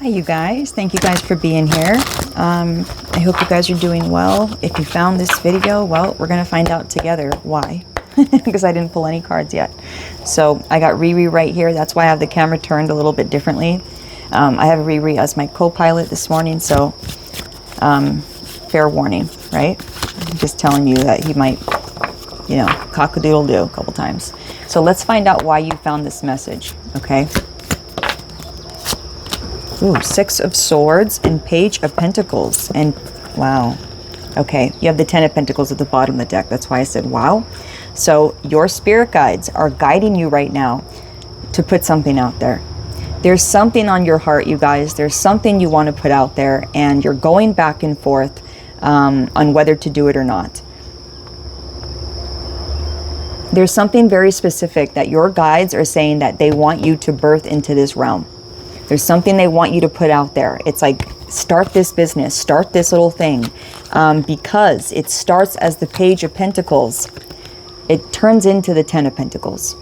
Hi you guys, thank you guys for being here. I hope you guys are doing well. If you found this video, well, we're gonna find out together why. Because I didn't pull any cards yet. So I got Riri right here. That's why I have the camera turned a little bit differently. I have Riri as my co-pilot this morning, so fair warning, right? I'm just telling you that he might, you know, cock-a-doodle-doo a couple times. So let's find out why you found this message, okay? Ooh, Six of Swords and Page of Pentacles. And wow. Okay, you have the Ten of Pentacles at the bottom of the deck. That's why I said wow. So your spirit guides are guiding you right now to put something out there. There's something on your heart, you guys. There's something you want to put out there, and you're going back and forth on whether to do it or not. There's something very specific that your guides are saying that they want you to birth into this realm. There's something they want you to put out there. It's like, start this business, start this little thing. Because it starts as the Page of Pentacles. It turns into the Ten of Pentacles.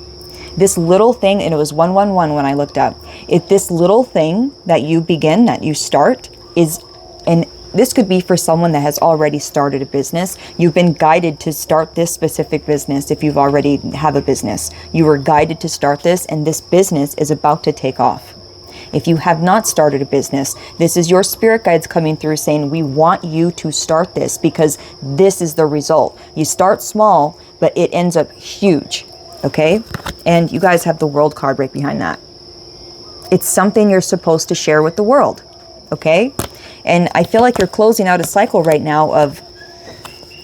This little thing, and it was 111 when I looked up. If this little thing that you begin, that you start, is, and this could be for someone that has already started a business. You've been guided to start this specific business. If you've already have a business, you were guided to start this, and this business is about to take off. If you have not started a business, this is your spirit guides coming through saying, we want you to start this because this is the result. You start small, but it ends up huge, okay? And you guys have the World card right behind that. It's something you're supposed to share with the world, okay? And I feel like you're closing out a cycle right now of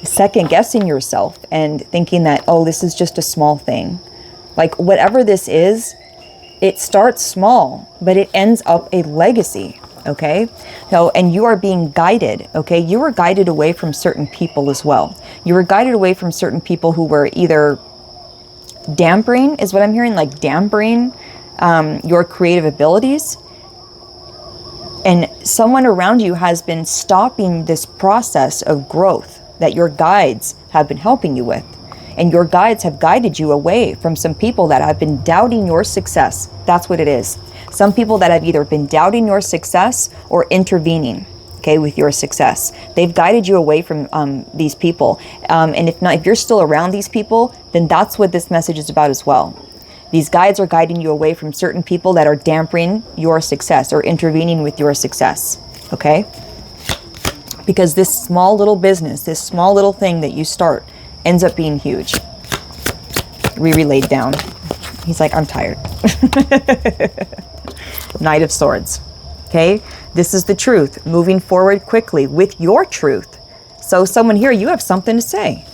second guessing yourself and thinking that, oh, this is just a small thing. Like whatever this is, it starts small, but it ends up a legacy, okay? So, and you are being guided, okay? You were guided away from certain people as well. You were guided away from certain people who were either dampering, is what I'm hearing, like dampering your creative abilities. And someone around you has been stopping this process of growth that your guides have been helping you with. And your guides have guided you away from some people that have been doubting your success. That's what it is. Some people that have either been doubting your success or intervening, okay, with your success. They've guided you away from these people. And if not, if you're still around these people, then that's what this message is about as well. These guides are guiding you away from certain people that are dampening your success or intervening with your success, okay? Because this small little business, this small little thing that you start, ends up being huge. Riri laid down. He's like, I'm tired. Knight of Swords. Okay? This is the truth. Moving forward quickly with your truth. So someone here, you have something to say.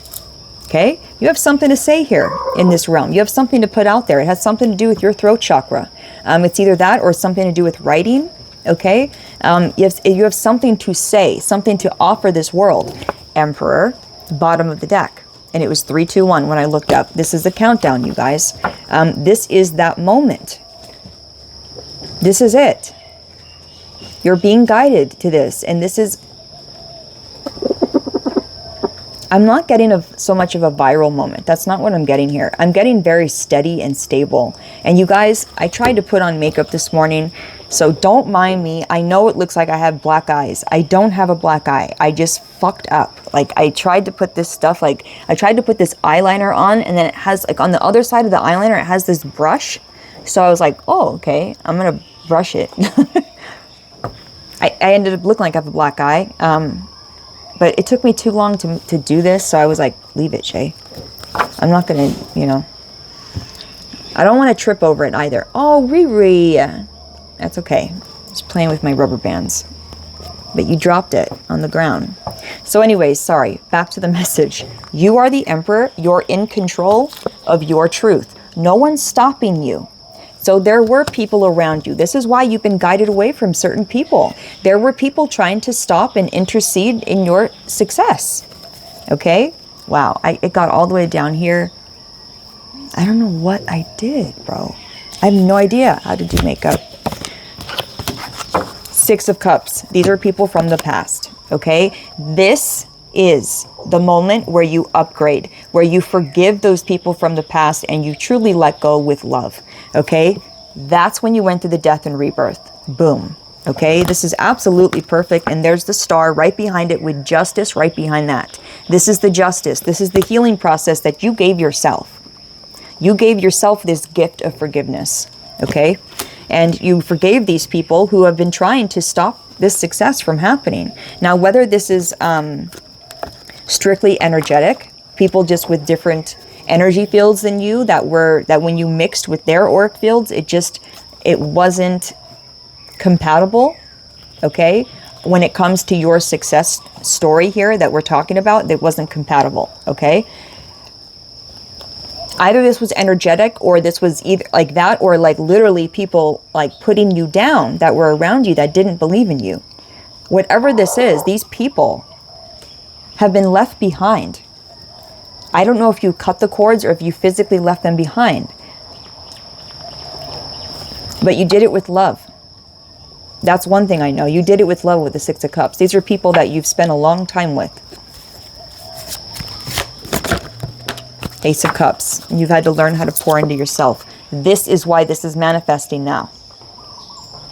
Okay? You have something to say here in this realm. You have something to put out there. It has something to do with your throat chakra. It's either that or something to do with writing. Okay? You have something to say, something to offer this world. Emperor, bottom of the deck. And it was 3, 2, 1 when I looked up. This is the countdown, you guys. This is that moment. This is it. You're being guided to this. And this is... I'm not getting so much of a viral moment. That's not what I'm getting here. I'm getting very steady and stable. And you guys, I tried to put on makeup this morning, so don't mind me. I know it looks like I have black eyes. I don't have a black eye. I just fucked up. Like I tried to put this stuff, like I tried to put this eyeliner on, and then it has, like on the other side of the eyeliner, it has this brush. So I was like, oh, okay, I'm gonna brush it. I ended up looking like I have a black eye. But it took me too long to do this, so I was like, leave it, Shay. I'm not gonna, you know. I don't want to trip over it either. Oh, Riri. That's okay. Just playing with my rubber bands. But you dropped it on the ground. So anyways, sorry. Back to the message. You are the Emperor. You're in control of your truth. No one's stopping you. So there were people around you. This is why you've been guided away from certain people. There were people trying to stop and intercede in your success. Okay? Wow. It got all the way down here. I don't know what I did, bro. I have no idea how to do makeup. 6 of Cups. These are people from the past. Okay? This is the moment where you upgrade, where you forgive those people from the past and you truly let go with love. Okay? That's when you went through the death and rebirth. Boom. Okay, this is absolutely perfect. And there's the star right behind it with justice right behind that. This is the justice. This is the healing process that you gave yourself. You gave yourself this gift of forgiveness. Okay, and you forgave these people who have been trying to stop this success from happening. Now, whether this is strictly energetic, people just with different energy fields than you, that when you mixed with their auric fields, it wasn't compatible. Okay, when it comes to your success story here that we're talking about, that wasn't compatible. Okay, either this was energetic, or this was either like that, or like literally people like putting you down that were around you that didn't believe in you. Whatever this is, these people have been left behind. I don't know if you cut the cords or if you physically left them behind, but you did it with love. That's one thing I know. You did it with love with the Six of Cups. These are people that you've spent a long time with. Ace of Cups. You've had to learn how to pour into yourself. This is why this is manifesting now.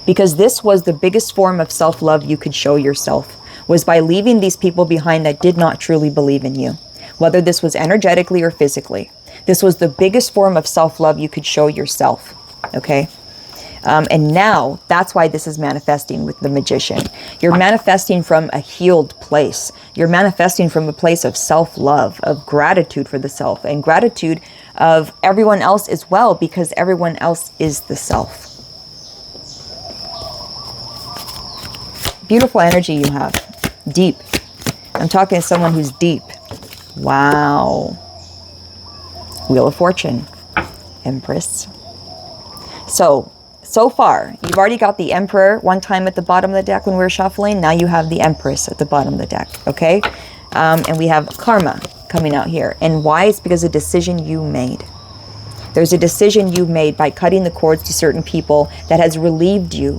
Because this was the biggest form of self-love you could show yourself, was by leaving these people behind that did not truly believe in you. Whether this was energetically or physically. This was the biggest form of self-love you could show yourself. Okay? And now, that's why this is manifesting with the Magician. You're manifesting from a healed place. You're manifesting from a place of self-love, of gratitude for the self, and gratitude of everyone else as well, because everyone else is the self. Beautiful energy you have. Deep. I'm talking to someone who's deep. Wow. Wheel of Fortune. Empress. So far, you've already got the Emperor one time at the bottom of the deck when we were shuffling. Now you have the Empress at the bottom of the deck, okay? And we have Karma coming out here. And why? It's because of a decision you made. There's a decision you made by cutting the cords to certain people that has relieved you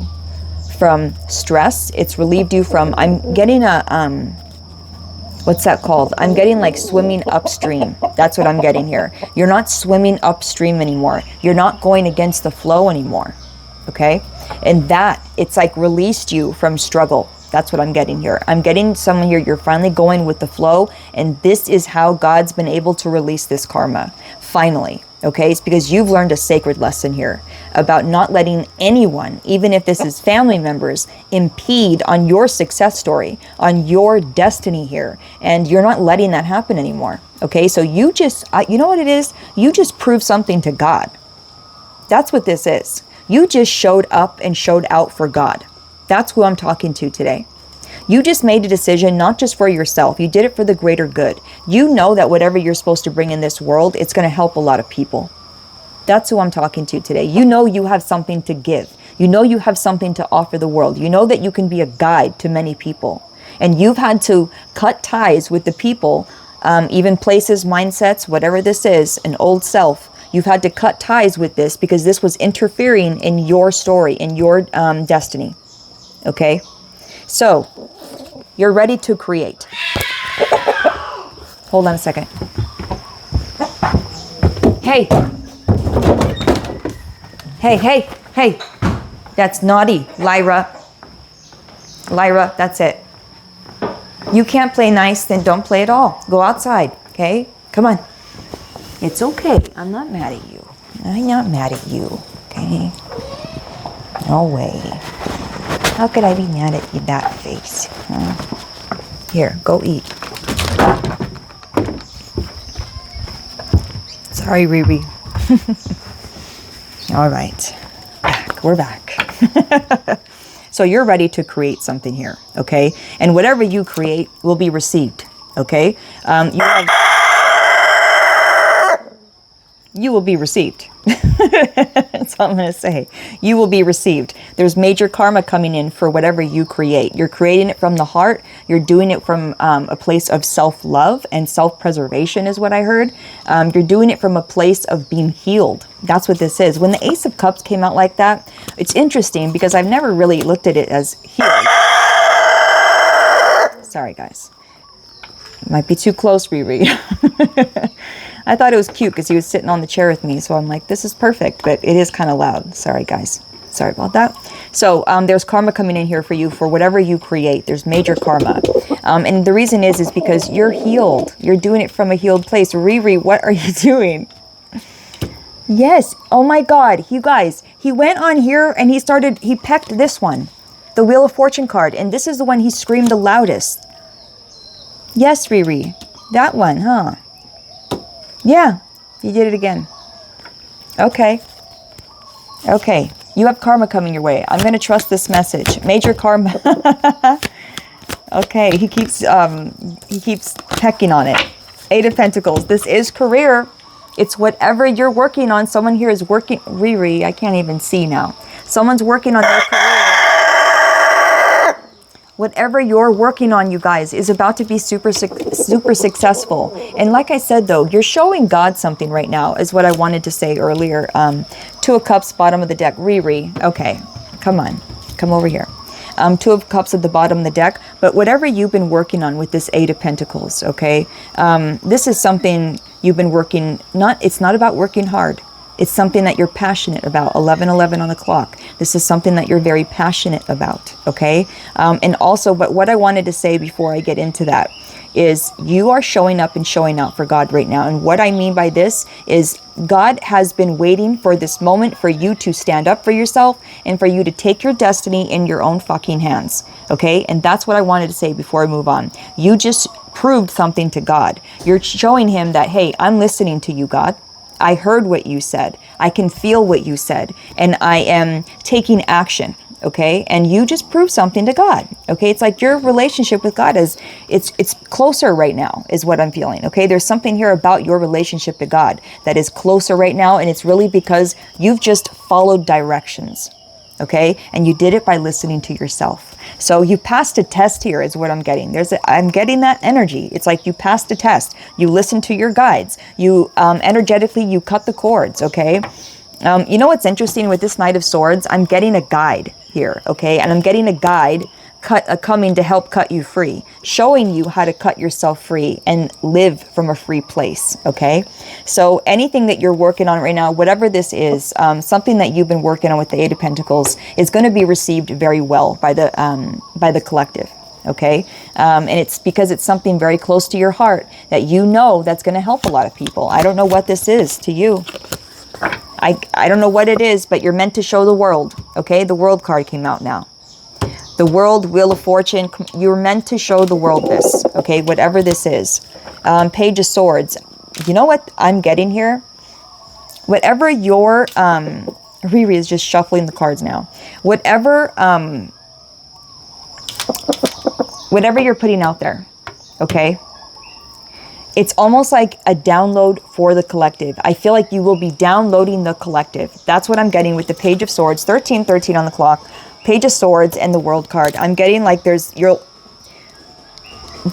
from stress. It's relieved you from, I'm getting a, what's that called? I'm getting like swimming upstream. That's what I'm getting here. You're not swimming upstream anymore. You're not going against the flow anymore. Okay? And that, it's like released you from struggle. That's what I'm getting here. I'm getting someone here, you're finally going with the flow, and this is how God's been able to release this karma. Finally. Okay? It's because you've learned a sacred lesson here about not letting anyone, even if this is family members, impede on your success story, on your destiny here. And you're not letting that happen anymore. Okay? So you just, you know what it is? You just proved something to God. That's what this is. You just showed up and showed out for God. That's who I'm talking to today. You just made a decision, not just for yourself. You did it for the greater good. You know that whatever you're supposed to bring in this world, it's going to help a lot of people. That's who I'm talking to today. You know you have something to give. You know you have something to offer the world. You know that you can be a guide to many people. And you've had to cut ties with the people, even places, mindsets, whatever this is, an old self. You've had to cut ties with this because this was interfering in your story, in your destiny. Okay? So, you're ready to create. Hold on a second. Hey. Hey. That's naughty, Lyra. Lyra, that's it. You can't play nice, then don't play at all. Go outside, okay? Come on. It's okay. I'm not mad at you. I'm not mad at you, okay? No way. How could I be mad at you that face? Huh? Here, go eat. Sorry, Riri. All right. We're back. So you're ready to create something here, okay? And whatever you create will be received, okay? You will be received. That's all I'm going to say. You will be received. There's major karma coming in for whatever you create. You're creating it from the heart. You're doing it from a place of self-love and self-preservation is what I heard. You're doing it from a place of being healed. That's what this is. When the Ace of Cups came out like that, it's interesting because I've never really looked at it as healed. Sorry, guys. Might be too close, Riri. I thought it was cute because he was sitting on the chair with me. So I'm like, this is perfect. But it is kind of loud. Sorry, guys. Sorry about that. So there's karma coming in here for you for whatever you create. There's major karma. And the reason is because you're healed. You're doing it from a healed place. Riri, what are you doing? Yes. Oh my God. You guys, he went on here and he pecked this one. The Wheel of Fortune card. And this is the one he screamed the loudest. Yes, Riri. That one, huh? Yeah. You did it again. Okay. Okay. You have karma coming your way. I'm going to trust this message. Major karma. Okay. He keeps pecking on it. 8 of Pentacles. This is career. It's whatever you're working on. Someone here is working. Riri, I can't even see now. Someone's working on their career. Whatever you're working on, you guys, is about to be super successful. And like I said, though, you're showing God something right now, is what I wanted to say earlier. 2 of Cups, bottom of the deck. Riri, okay, come on, come over here. 2 of Cups at the bottom of the deck. But whatever you've been working on with this 8 of Pentacles, okay, this is something you've been working, it's not about working hard. It's something that you're passionate about. 11:11 on the clock. This is something that you're very passionate about, okay? And also, but what I wanted to say before I get into that is you are showing up and showing out for God right now. And what I mean by this is God has been waiting for this moment for you to stand up for yourself and for you to take your destiny in your own fucking hands, okay? And that's what I wanted to say before I move on. You just proved something to God. You're showing him that, hey, I'm listening to you, God. I heard what you said. I can feel what you said. And I am taking action. Okay. And you just proved something to God. Okay. It's like your relationship with God it's closer right now is what I'm feeling. Okay. There's something here about your relationship to God that is closer right now. And it's really because you've just followed directions. Okay. And you did it by listening to yourself. So you passed a test here is what I'm getting. I'm getting that energy. It's like you passed a test. You listened to your guides. You energetically, you cut the cords. Okay. You know what's interesting with this Knight of Swords? I'm getting a guide here. Okay. And I'm getting a guide coming to help cut you free, showing you how to cut yourself free and live from a free place. Okay. So anything that you're working on right now, whatever this is, something that you've been working on with the 8 of Pentacles is going to be received very well by the collective. Okay. And it's because it's something very close to your heart that you know that's going to help a lot of people. I don't know what this is to you. I don't know what it is, but you're meant to show the world. Okay. The World card came out now. The World, Wheel of Fortune, you're meant to show the world this, okay, whatever this is. Page of Swords. You know what I'm getting here? Whatever your, Riri is just shuffling the cards now. Whatever you're putting out there, okay? It's almost like a download for the collective. I feel like you will be downloading the collective. That's what I'm getting with the Page of Swords, 13:13 on the clock. Page of Swords and the World card. I'm getting like the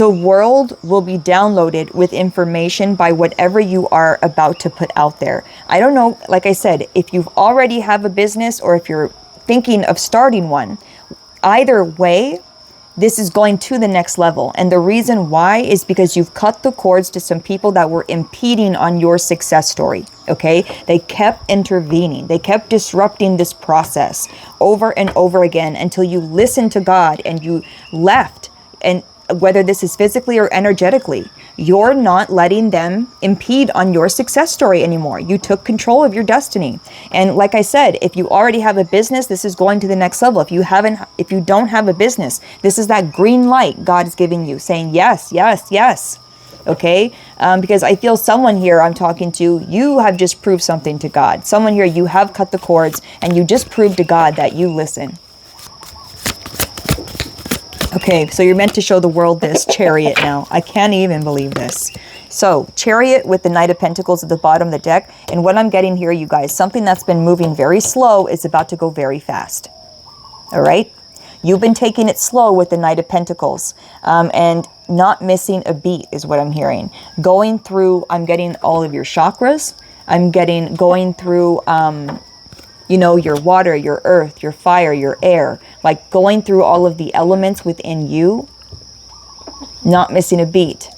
world will be downloaded with information by whatever you are about to put out there. I don't know, like I said, if you've already have a business or if you're thinking of starting one, either way, this is going to the next level. And the reason why is because you've cut the cords to some people that were impeding on your success story. Okay. They kept intervening. They kept disrupting this process over and over again until you listened to God and you left. And whether this is physically or energetically, you're not letting them impede on your success story anymore. You took control of your destiny. And like I said, if you already have a business, this is going to the next level. If you don't have a business, this is that green light God is giving you, saying yes, yes, yes. Okay. Because I feel someone here I'm talking to, you have just proved something to God. Someone here, you have cut the cords and you just proved to God that you listen. Okay, so you're meant to show the world this Chariot now. I can't even believe this. So, Chariot with the Knight of Pentacles at the bottom of the deck. And what I'm getting here, you guys, something that's been moving very slow is about to go very fast. All right? You've been taking it slow with the Knight of Pentacles. And not missing a beat is what I'm hearing. Going through, I'm getting all of your chakras. I'm getting going through... you know, your water, your earth, your fire, your air, like going through all of the elements within you, not missing a beat,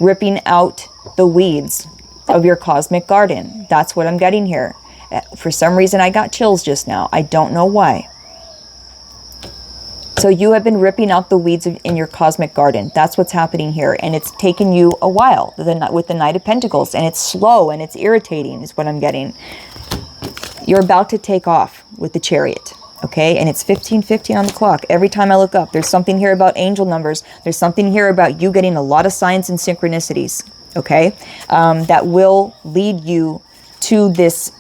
ripping out the weeds of your cosmic garden. That's what I'm getting here. For some reason, I got chills just now. I don't know why. So you have been ripping out the weeds in your cosmic garden. That's what's happening here. And it's taken you a while with the Knight of Pentacles. And it's slow and it's irritating is what I'm getting. You're about to take off with the Chariot. Okay, and it's 15:15 on the clock. Every time I look up, there's something here about angel numbers. There's something here about you getting a lot of signs and synchronicities. Okay, that will lead you to this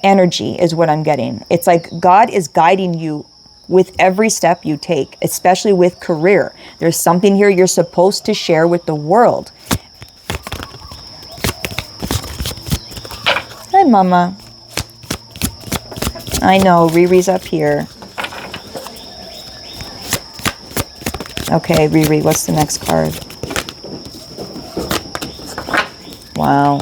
energy is what I'm getting. It's like God is guiding you with every step you take, especially with career. There's something here you're supposed to share with the world. Hi, Mama. I know, Riri's up here. Okay, Riri, what's the next card? Wow.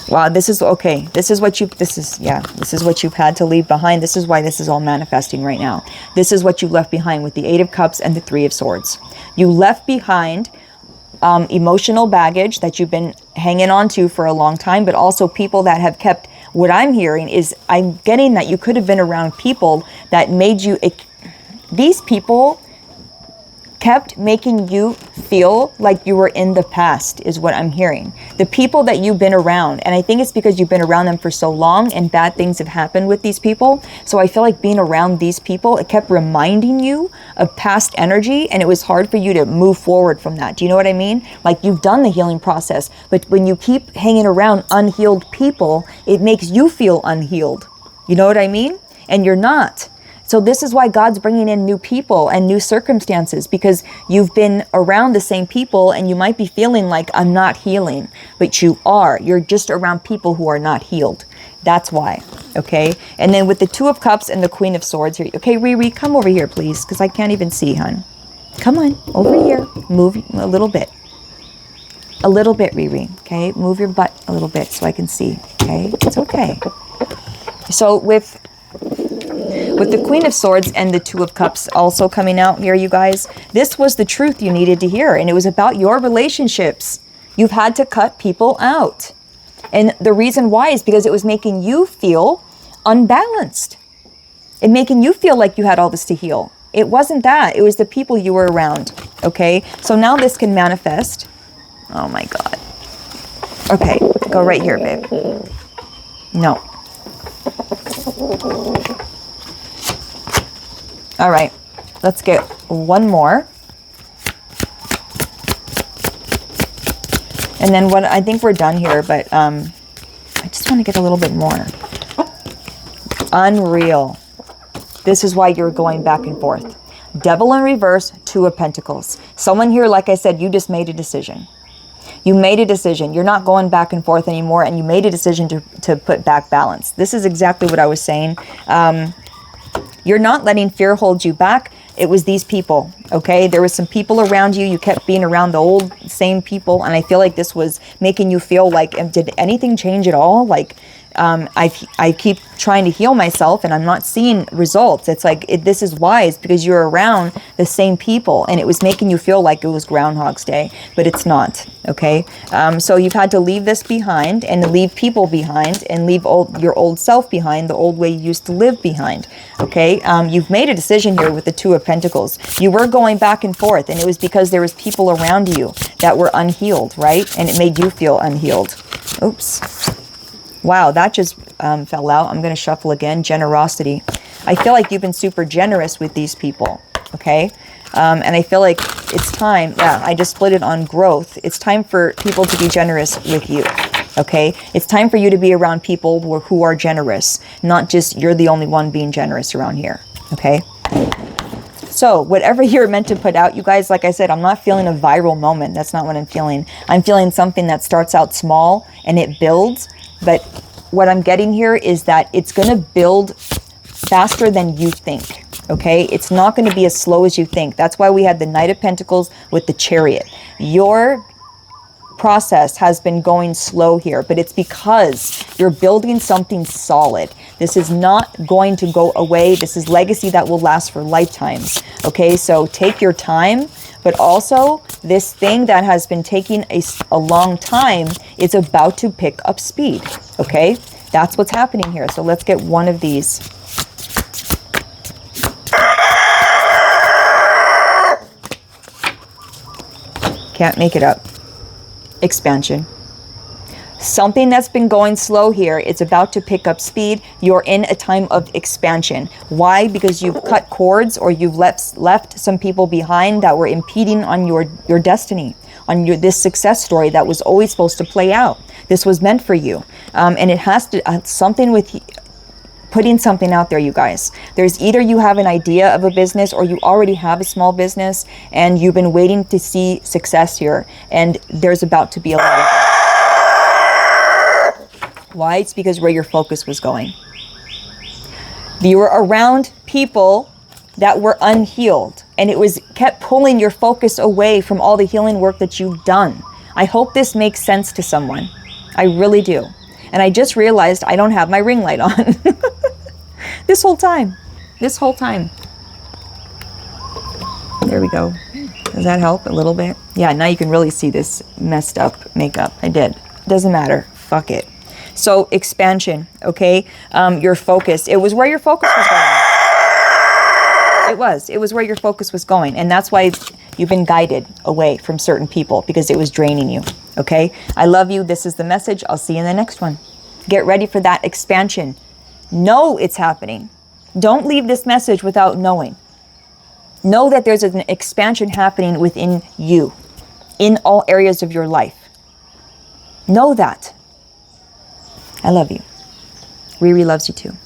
Wow, this is okay. This is what you've had to leave behind. This is why this is all manifesting right now. This is what you left behind with the 8 of Cups and the 3 of Swords. You left behind emotional baggage that you've been hanging on to for a long time, but also people that have kept, what I'm hearing is, I'm getting that you could have been around people that made you, these people kept making you feel like you were in the past is what I'm hearing. The people that you've been around, and I think it's because you've been around them for so long and bad things have happened with these people. So I feel like being around these people, it kept reminding you of past energy, and it was hard for you to move forward from that. Do you know what I mean? Like, you've done the healing process, but when you keep hanging around unhealed people, it makes you feel unhealed. You know what I mean? And you're not. So this is why God's bringing in new people and new circumstances, because you've been around the same people and you might be feeling like, I'm not healing, but you are. You're just around people who are not healed. That's why. Okay. And then with the 2 of Cups and the Queen of Swords here. Okay, Riri, come over here, please, because I can't even see, hon. Come on, over here. Move a little bit. A little bit, Riri. Okay, move your butt a little bit so I can see. Okay, it's okay. So with the Queen of Swords and the 2 of Cups also coming out here, you guys, this was the truth you needed to hear. And it was about your relationships. You've had to cut people out. And the reason why is because it was making you feel unbalanced. It making you feel like you had all this to heal. It wasn't that. It was the people you were around. Okay. So now this can manifest. Oh my God. Okay. Go right here, babe. No. All right, let's get one more. And then what, I think we're done here, but I just want to get a little bit more. Unreal. This is why you're going back and forth. Devil in reverse, 2 of Pentacles. Someone here, like I said, you just made a decision. You made a decision. You're not going back and forth anymore, and you made a decision to put back balance. This is exactly what I was saying. You're not letting fear hold you back. It was these people, okay? There was some people around you. You kept being around the old, same people, and I feel like this was making you feel like, did anything change at all? Like, I keep trying to heal myself and I'm not seeing results. It's like, this is wise because you're around the same people and it was making you feel like it was Groundhog's Day, but it's not, okay? So you've had to leave this behind and leave people behind and leave your old self behind, the old way you used to live behind, okay? You've made a decision here with the 2 of Pentacles. You were going back and forth and it was because there was people around you that were unhealed, right? And it made you feel unhealed. Oops. Wow, that just fell out. I'm going to shuffle again. Generosity. I feel like you've been super generous with these people, okay? And I feel like it's time. Yeah, I just split it on growth. It's time for people to be generous with you, okay? It's time for you to be around people who are generous, not just you're the only one being generous around here, okay? So whatever you're meant to put out, you guys, like I said, I'm not feeling a viral moment. That's not what I'm feeling. I'm feeling something that starts out small and it builds. But what I'm getting here is that it's going to build faster than you think, okay? It's not going to be as slow as you think. That's why we had the Knight of Pentacles with the Chariot. Your process has been going slow here, but it's because you're building something solid. This is not going to go away. This is legacy that will last for lifetimes, okay? So take your time, But also, this thing that has been taking a long time is about to pick up speed, okay? That's what's happening here. So let's get one of these. Can't make it up. Expansion. Something that's been going slow here, it's about to pick up speed. You're in a time of expansion. Why? Because you've cut cords, or you've left some people behind that were impeding on your destiny, on this success story that was always supposed to play out. This was meant for you. And it has to something with putting something out there, you guys. There's either you have an idea of a business, or you already have a small business and you've been waiting to see success here, and there's about to be a lot of it. Why? It's because where your focus was going. You were around people that were unhealed, and it kept pulling your focus away from all the healing work that you've done. I hope this makes sense to someone. I really do. And I just realized I don't have my ring light on. This whole time. There we go. Does that help a little bit? Yeah, now you can really see this messed up makeup. I did. Doesn't matter. Fuck it. So expansion, okay? Your focus. It was where your focus was going. It was where your focus was going. And that's why you've been guided away from certain people, because it was draining you, okay? I love you. This is the message. I'll see you in the next one. Get ready for that expansion. Know it's happening. Don't leave this message without knowing. Know that there's an expansion happening within you, in all areas of your life. Know that. I love you. Riri loves you too.